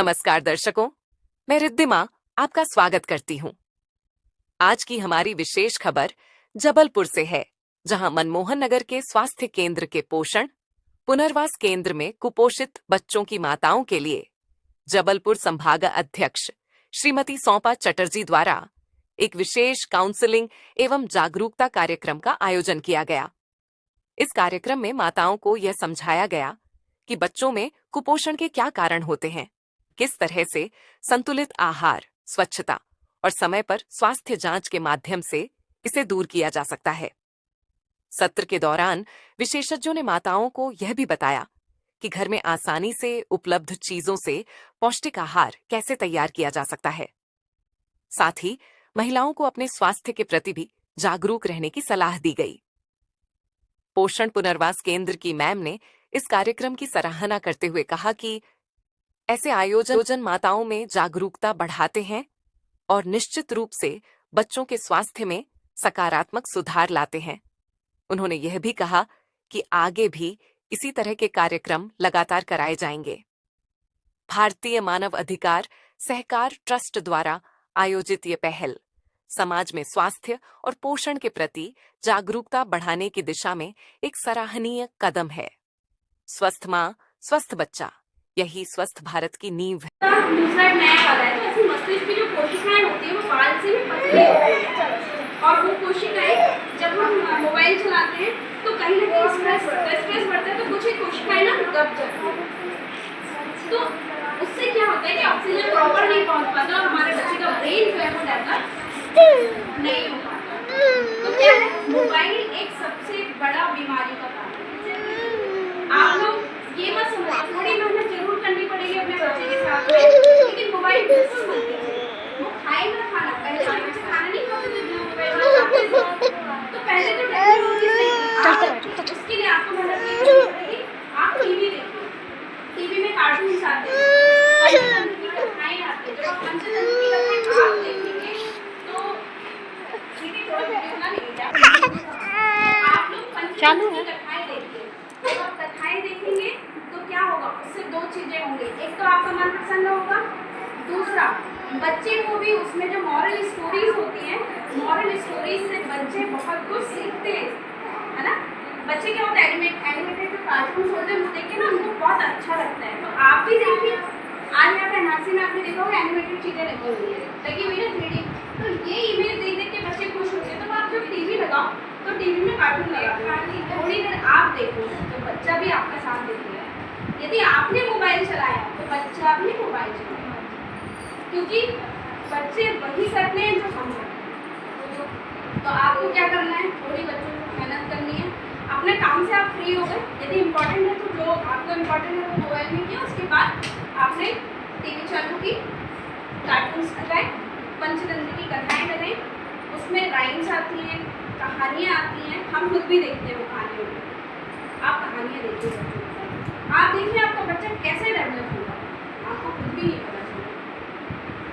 नमस्कार दर्शकों, मैं रिद्धिमा आपका स्वागत करती हूँ। आज की हमारी विशेष खबर जबलपुर से है, जहां मनमोहन नगर के स्वास्थ्य केंद्र के पोषण पुनर्वास केंद्र में कुपोषित बच्चों की माताओं के लिए जबलपुर संभाग अध्यक्ष श्रीमती सौंपा चटर्जी द्वारा एक विशेष काउंसलिंग एवं जागरूकता कार्यक्रम का आयोजन किया गया। इस कार्यक्रम में माताओं को यह समझाया गया कि बच्चों में कुपोषण के क्या कारण होते हैं, किस तरह से संतुलित आहार, स्वच्छता और समय पर स्वास्थ्य जांच के माध्यम से इसे दूर किया जा सकता है। सत्र के दौरान विशेषज्ञों ने माताओं को यह भी बताया कि घर में आसानी से उपलब्ध चीजों से पौष्टिक आहार कैसे तैयार किया जा सकता है। साथ ही महिलाओं को अपने स्वास्थ्य के प्रति भी जागरूक रहने की सलाह दी गई। पोषण पुनर्वास केंद्र की मैम ने इस कार्यक्रम की सराहना करते हुए कहा कि ऐसे आयोजन माताओं में जागरूकता बढ़ाते हैं और निश्चित रूप से बच्चों के स्वास्थ्य में सकारात्मक सुधार लाते हैं। उन्होंने यह भी कहा कि आगे भी इसी तरह के कार्यक्रम लगातार कराए जाएंगे। भारतीय मानव अधिकार सहकार ट्रस्ट द्वारा आयोजित ये पहल समाज में स्वास्थ्य और पोषण के प्रति जागरूकता बढ़ाने की दिशा में एक सराहनीय कदम है। स्वस्थ माँ, स्वस्थ बच्चा, यही स्वस्थ भारत की नींव है। दूसरा नया वाला है, तो ऐसे मस्तिष्क की जो कोशिकाएं होती है वो बाल से भी पतली होती है और वो कोशिकाएं जब हम मोबाइल चलाते हैं तो कहीं ना कहीं स्ट्रेस बढ़ता है तो कुछ ही कोशिकाएं ना दब जाती हैं। तो उससे क्या होता है कि ऑक्सीजन प्रॉपर नहीं पहुंच पाता और हमारे बच्चे का ब्रेन जो है वो डेवलप नहीं हो पाता। तो क्या है, मोबाइल एक सबसे बड़ा बीमारी का कारण है। आप लोग ये मत समझो, थोड़ी मेहनत जरूर करनी पड़ेगी अपने बच्चे के साथ में, लेकिन मोबाइल बिल्कुल मत दीजिए। वो खाएगा खाना, पहले बच्चे खाना नहीं खाते थे बिना मोबाइल खाते थे। तो पहले तो टेक्नोलॉजी से उसके लिए आपको मेहनत करनी पड़ेगी। आप टीवी देखिए, टीवी में कार्टून आते हैं, पंचतंत्र की कथाएं आती हैं। जब आप पंचतंत्र की कथाएं आप देखेंगे तो टीवी थोड़ा वीडियो ना लीजिए, आप लोग पंचतंत्र की कथाएं देखिए। जब आप कथाएं देखेंगे तो क्या होगा, उससे दो चीजें होंगी। एक तो आपका मन प्रसन्न होगा, दूसरा बच्चे को भी उसमें जो मॉरल स्टोरीज होती हैं, मॉरल स्टोरीज से बच्चे बहुत कुछ सीखते हैं, है ना। बच्चे क्या होता है, एनिमेटेड जो कार्टून होते हैं वो देख के ना उनको बहुत अच्छा लगता है। तो आप भी देखिए, आज यहाँ पे एनआरसी में आपने देखा होगा एनिमेटेड चीजें लगी हुई है 3D। तो ये इमेज देख देख के बच्चे खुश होते हैं। तो आप जब टीवी लगाओ तो टीवी में कार्टून लगा दो, थोड़ी देर आप देखो तो बच्चा भी आपके साथ देखेगा। यदि आपने मोबाइल चलाया तो बच्चा भी मोबाइल चलाएगा, क्योंकि बच्चे वही करते हैं जो हम करते हैं। तो आपको क्या करना है, थोड़ी बच्चों को मेहनत करनी है। अपने काम से आप फ्री हो गए, यदि इम्पोर्टेंट है तो जो आपको इम्पोर्टेंट है वो मोबाइल में किया, उसके बाद आपने टीवी चालू की, कार्टून्स लगाए, पंचतंत्र की कथाएं लगाई, उसमें राइम्स आती हैं, कहानियाँ आती हैं। हम खुद भी देखते हैं वो कहानियों में, आप कहानियाँ देखिए, आप देखिए आपका बच्चा कैसे डेवलप होगा, आपको खुद भी नहीं पता चलेगा,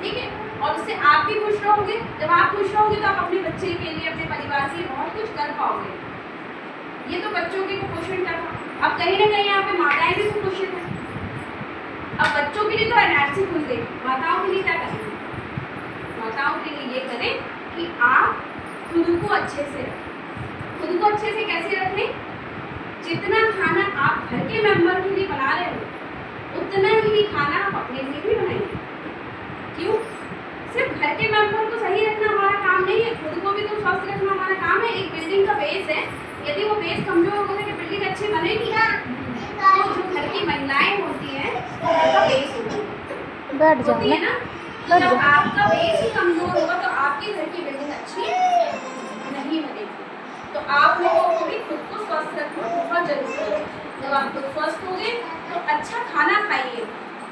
ठीक है। और उससे आप भी खुश रहोगे। जब आप खुश रहोगे तो आप अपने बच्चे के लिए, अपने परिवार के लिए बहुत कुछ कर पाओगे। ये तो बच्चों के कुपोषण का था। अब कहीं ना कहीं यहाँ पे माताएं भी कुपोषित हैं। अब बच्चों के लिए तो एनआरसी खुल गई, माताओं के लिए क्या करेंगे? माताओं के लिए ये करें कि आप खुद को अच्छे से रखें। खुद को अच्छे से कैसे रखें? जितना खाना आप घर के मेंबर के लिए बना रहे हो उतना ही खाना आप अपने लिए भी बनाएंगे। क्यों? सिर्फ घर के मेंबर को सही रखना हमारा काम नहीं है, खुद को भी तो स्वस्थ रखना हमारा काम है। एक बिल्डिंग का बेस है, यदि वो बेस कमजोर होगा तो बिल्डिंग अच्छी बनेगी। तो जो घर की महिलाएं होती हैं वो घर का बेस होती है ना। तो जब आपका बेस ही कमजोर होगा तो आपके घर की बिल्डिंग अच्छी नहीं बनेगी। तो आप लोगों को भी खुद को स्वस्थ रखना बहुत जरूरी है। जब आप खुद स्वस्थ होंगे तो अच्छा खाना खाइए।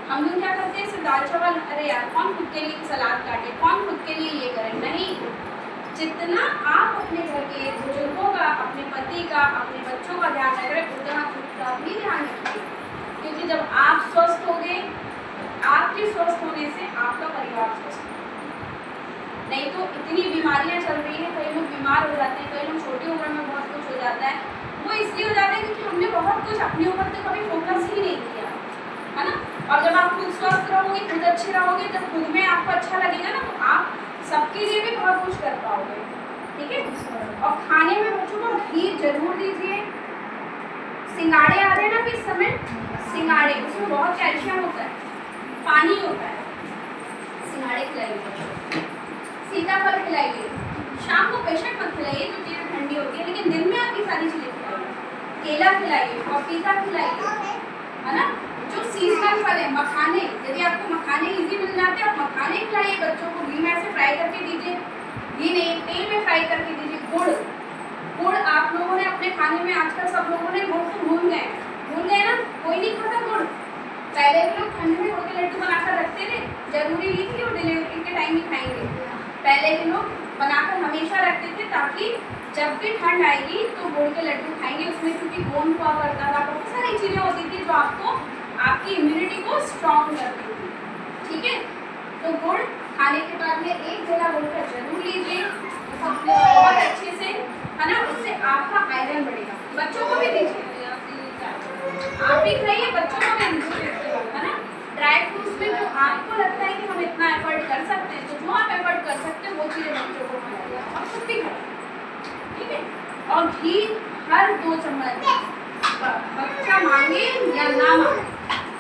हम लोग क्या करते हैं, सिर्फ दाल चावल, अरे यार कौन खुद के लिए सलाद काटे, कौन खुद के लिए ये करे, नहीं। जितना आप अपने घर के बुजुर्गों का, अपने पति का, अपने बच्चों का ध्यान रख रहे हैं, उतना खुद का भी ध्यान रखिए। क्योंकि जब आप स्वस्थ होंगे, आपके स्वस्थ होने से आपका परिवार स्वस्थ होगा। नहीं तो इतनी बीमारियां चल रही हैं, कई लोग बीमार हो जाते हैं, कई लोग छोटी उम्र में बहुत कुछ हो जाता है। वो इसलिए हो जाता है क्योंकि हमने बहुत कुछ अपने ऊपर तो कभी फोकस ही नहीं किया, है ना। और जब आप खुद स्वस्थ रहोगे, खुद अच्छे रहोगे, जब खुद में आपको अच्छा लगेगा ना, तो आप सबके लिए भी बहुत कुछ कर पाओगे। ठीक है। और खाने में बच्चों को घी जरूर दीजिए। सिंगाड़े आ रहे हैं ना अभी इस समय, सिंगाड़े, उसमें बहुत कैल्शियम होता है, पानी होता है। सिंगाड़े खिलाइए, सीताफल खिलाइए। शाम को बेशक मत खिलाइए जो चीज़ें ठंडी होती है, लेकिन दिन में आप ये सारी चीज़ें खिलाइए। केला खिलाइए, पपीता खिलाइए, है ना। जो सीजनल फल है, मखाने, यदि आपको मखाने इजी मिल जाते हैं, आप मखाने खिलाइए बच्चों को। घी में ऐसे फ्राई करके दीजिए, घी नहीं तेल में फ्राई करके दीजिए। गुड़ आप लोगों ने अपने खाने में आजकल सब लोगों ने गुड़ को भूल गए ना, कोई नहीं खाता गुड़। पहले के लोग ठंड में गुड़ के लड्डू बनाकर रखते थे, जरूरी नहीं थी वो डिलीवरी के टाइम ही खाएंगे। पहले के लोग बनाकर हमेशा रखते थे, ताकि जब भी ठंड आएगी तो गुड़ के लड्डू खाएंगे। उसमें क्योंकि गोंद हुआ करता था, बहुत सारी चीज़ें होती थी जो आपको आपकी इम्यूनिटी को स्ट्रॉन्ग करती थी। ठीक है। तो गुड़ खाने के बाद में एक जगह गुड़ का जरूर लीजिए बहुत अच्छे से, है ना। उससे आपका आयरन बढ़ेगा। बच्चों को भी दीजिए, आप भी खाइए, बच्चों को भी दीजिए, है ना। ड्राई फ्रूट्स में जो आपको लगता है कि हम इतना एफर्ट कर सकते हैं, तो जो आप एफर्ट कर सकते हैं वो चीज़ें बच्चों को खिलाइए और खुद भी खाइए। ठीक है। और घी हर 2 चम्मच, बच्चा मांगे या ना मांगे,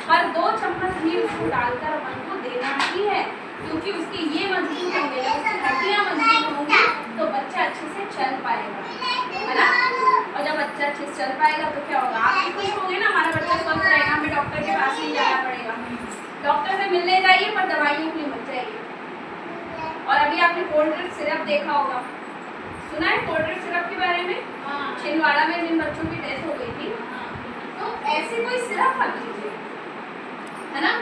हर 2 चम्मच घी उसको डालकर अपन को देना ही है, क्योंकि उसकी ये मजबूत होंगे, जब उसकी हड्डियाँ मजबूत होंगी तो बच्चा अच्छे से चल पाएगा, है ना। और जब बच्चा अच्छे से चल पाएगा तो क्या होगा, आप भी खुश होंगे ना, हमारा बच्चा स्वस्थ रहेगा, हमें डॉक्टर के पास नहीं जाना पड़ेगा। डॉक्टर से मिलने जाइए पर दवाइयों के लिए मत जाइए। और अभी आपने कोल्ड ड्रिंक सिरप देखा होगा, सुना है कोल्ड ड्रिंक सिरप के बारे में? छिंदवाड़ा में जिन बच्चों की डेथ हो गई थी, तो ऐसे कोई सिरप मत लीजिए, है ना।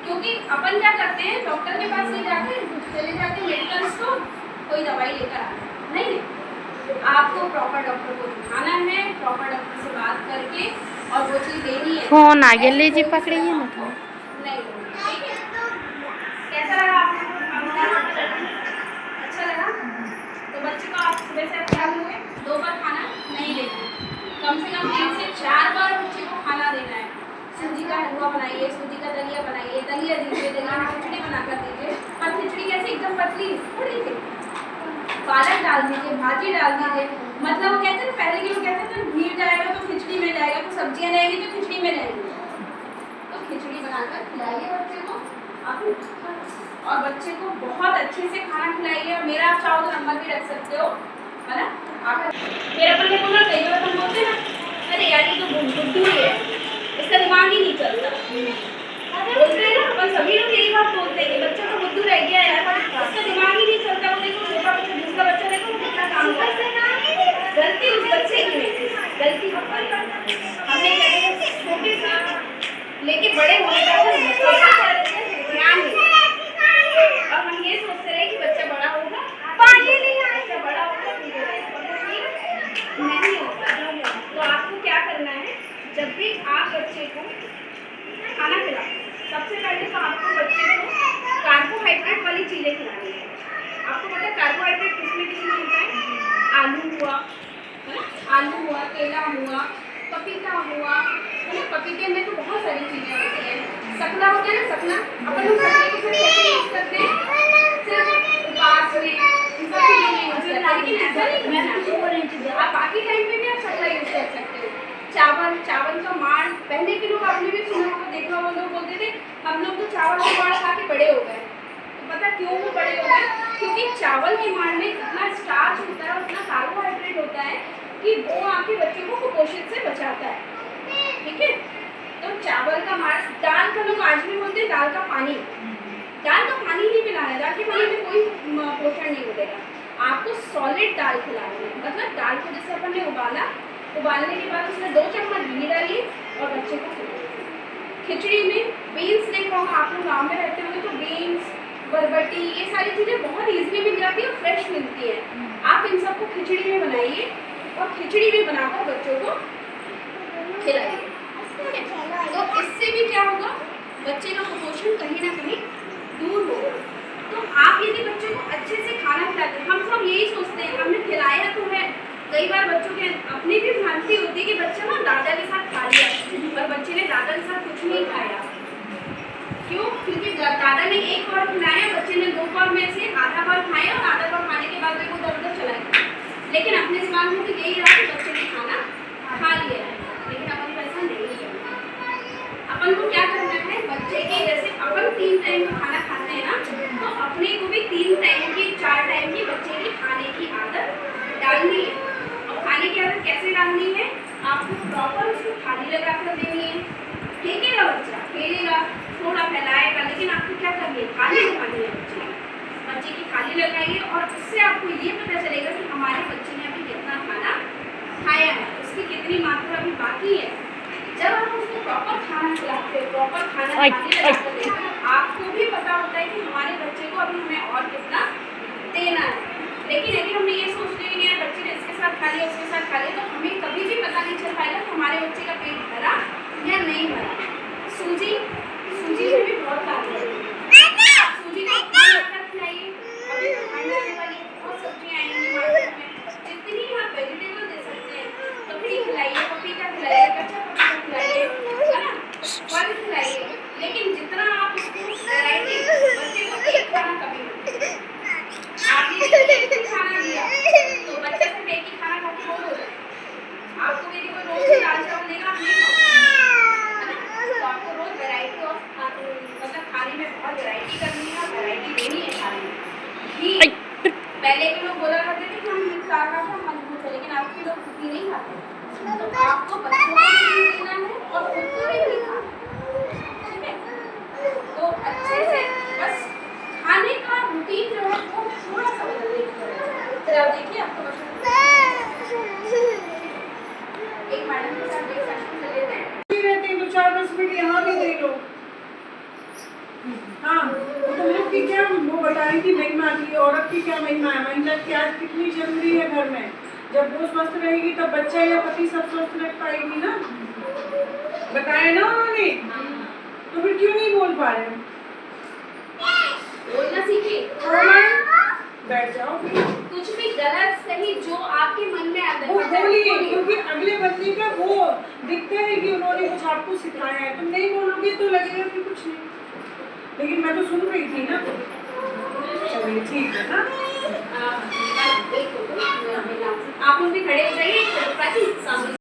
क्योंकि अपन क्या करते हैं, डॉक्टर के पास नहीं जाते, चले जाते मेडिकल स्टोर, कोई दवाई लेकर आते हैं। नहीं, आपको प्रॉपर डॉक्टर को दिखाना है, प्रॉपर डॉक्टर से बात करके और वो चीज़ देनी है। फोन आगे लीजिए, पकड़िए ना तो। नहीं, ठीक है। कैसा लगा आपको? अच्छा लगा? तो बच्चे को आप सुबह से क्या हुए, 2 बार खाना नहीं देना है, कम से कम 3 से 4 बार बच्चे को खाना देना है। सूजी का हलवा बनाइए, सूजी का दलिया बनाइए, दलिया दीजिए, दलिया में खिचड़ी बनाकर दीजिए। और खिचड़ी कैसे एकदम पतली थोड़ी सी, पालक डाल दीजिए, भाजी डाल दीजिए। मतलब वो कहते हैं पहले के लोग कहते थे घी जाएगा तो खिचड़ी में जाएगा, तो सब्जियां रहेगी तो खिचड़ी में रहेगी। तो खिचड़ी बनाकर खिलाइए बच्चे को आप, और बच्चे को बहुत अच्छे से खाना खिलाइए। और मेरा आप चाहो तो नंबर भी रख सकते हो, है ना। आप मेरा अपन ने बोला, कई बार हम बोलते हैं ना, अरे यार ये तो बुद्धू ही है, इसका दिमाग ही नहीं चलता, बोलते हैं ना अपन सभी लोग यही बात बोलते हैं कि बच्चा तो बुद्धू रह गया है, इसका दिमाग ही नहीं चलता। वो देखो छोटा बच्चा, दूसरा बच्चा देखो कितना काम करता है। गलती उस बच्चे की नहीं, गलती हमारी। हमने छोटे से लेके बड़े होने तक ध्यान दिया, और हम ये सोचते रहे कि बच्चा बड़ा होगा, पानी नहीं आएगा, बड़ा होगा नहीं होगा। तो आपको क्या करना है, जब भी आप बच्चे को खाना खिलाओ, सबसे पहले तो आपको बच्चे को कार्बोहाइड्रेट वाली चीज़ें खिलानी है। आपको पता है कार्बोहाइड्रेट किसमें किसमें होता है? आलू हुआ, है ना, आलू हुआ, केला हुआ, पपीता हुआ, है ना। पपीते में तो बहुत सारी चीज़ें होती हैं। सकला होता है ना, सकला अपन लोग सकले को सिर्फ कैसे यूज़ करते हैं, सिर्फ उपवास में, इन सब चीज़ों में यूज़ करते हैं, लेकिन ऐसा नहीं करना है। आप बाकी टाइम पे भी आप सकला यूज़ कर सकते हो। चावल का माड़, पहले के लोग आपने भी सुना होगा, देखा होगा, लोग बोलते थे हम लोग तो चावल का माड़ खा के बड़े हो गए। तो पता क्यों वो बड़े हो गए? क्योंकि चावल के माड़ में इतना स्टार्च होता है और इतना कार्बोहाइड्रेट होता है कि वो आपके बच्चे को कुपोषण से बचाता है। ठीक है। तो चावल का माड़, दाल का लोग आज भी बोलते हैं दाल का पानी, दाल का पानी नहीं पिलाना है, दाल के पानी में कोई पोषण नहीं मिलेगा। आपको सॉलिड दाल खिलानी है, मतलब दाल को जैसे अपन ने उबालने के बाद उसमें 2 चम्मच घी डालिए और बच्चे को खिलाइए। खिचड़ी में बीन्स देखा होगा, आप लोग गाँव में रहते होंगे तो बीन्स, बरबटी, ये सारी चीज़ें बहुत ईजिली मिल जाती है और फ्रेश मिलती है। आप इन सबको खिचड़ी में बनाइए और खिचड़ी में बनाकर बच्चों को खिलाइए। तो इससे भी क्या होगा, बच्चे का कुपोषण कहीं ना कहीं दूर होगा। तो आप यदि बच्चों को अच्छे से खाना खिलाते हैं, हम सब यही सोचते हैं हमने खिलाया तो है। कई बार बच्चों के अपनी भी भ्रांति होती है कि बच्चा ना दादा के साथ खा लिया, पर बच्चे ने दादा के साथ कुछ नहीं खाया, क्यों? क्योंकि दादा ने एक बार खिलाया, बच्चे ने 2 बार में से आधा बार खाया और आधा बार खाने के बाद वो इधर-उधर चला गया। लेकिन अपने दिमाग में तो यही रहा कि बच्चे ने खाना खा लिया है, लेकिन अपन को ऐसा नहीं करना। अपन को क्या करना है, बच्चे के जैसे अपन 3 टाइम का खाना खाते हैं ना, तो अपने को भी 3 टाइम की 4 टाइम की बच्चे की खाने की आदत डालनी है। और खाने की आदत कैसे डालनी है? आपको प्रॉपर उसको थाली लगा कर देनी है। फेंकेगा बच्चा, खेलेगा, थोड़ा फैलाएगा, लेकिन आपको क्या करनी है? थाली लगानी है बच्चे की थाली लगाइए, और उससे आपको ये पता चलेगा कि हमारे बच्चे ने अभी कितना खाना खाया है, उसकी कितनी मात्रा अभी बाकी है। जब आप उसको प्रॉपर खाना खिलाते हैं, प्रॉपर खाना थाली लगाकर देते हैं, आपको भी पता होता है कि हमारे बच्चे को अभी हमें और कितना देना है। लेकिन यदि हमने ये सोचते ही नहीं है बच्चे ने इसके साथ खा लिया, उसके साथ खा लिया, तो हमें कभी भी पता नहीं चल पाएगा कि हमारे बच्चे का पेट भरा या नहीं भरा। सूजी में भी बहुत ताकत है। आप सूजी को खिलाइए, अभी ठंड आने वाली है, बहुत सब्जियां आएंगी मार्केट में, जितनी आप वेजिटेबल दे सकते हैं ककड़ी खिलाइए, पपीता खिलाइए, कच्चा पपीता खिलाइए, है ना, फल खिलाइए। लेकिन जितना आप उसको वैरायटी, बच्चे को एक खाना कभी मत, आपने एक ही खाना दिया तो बच्चे से एक ही खाना खा के बोर हो जाए। आपको मेरी कोई रोज दाल चावल देगा, आप नहीं खाओगे, है ना। तो आपको रोज वैरायटी ऑफ मतलब खाने में बहुत वैरायटी करनी है, वैरायटी देनी है खाने में। घी पहले के लोग बोला करते थे कि हम घी खा खा के मजबूत है, लेकिन आज के लोग घी नहीं खाते। तो आपको बच्चों को भी घी देना है और खुद को भी घी खाना है, ठीक है। तो अच्छे से बस खाने का रूटीन जो है वो थोड़ा सा बदलने की जरूरत है। फिर आप देखिए आपको एक मैडम के साथ एक सेशन ले लेते हैं, रहते हैं तो 4-10 मिनट यहाँ भी दे लो। हाँ, तो तुम लोग की क्या वो बता रही थी महिमा की, औरत की क्या महिमा है, महिला की आज कितनी जरूरी है घर में। जब वो स्वस्थ रहेगी तब बच्चा या पति सब स्वस्थ रह पाएगी ना। बताया ना उन्होंने, तो फिर क्यों नहीं बोल पा रहे? बोलना सीखिए, बैठ जाओ फिर। कुछ भी गलत सही जो आपके मन में आता है वो बोलिए, क्योंकि अगले बंदे का वो दिखता है कि उन्होंने कुछ आपको सिखाया है। तुम नहीं बोलोगे तो लगेगा कि कुछ नहीं, लेकिन मैं तो सुन रही थी ना। चलिए ठीक है ना। आप लोग भी खड़े हो जाइए, सामने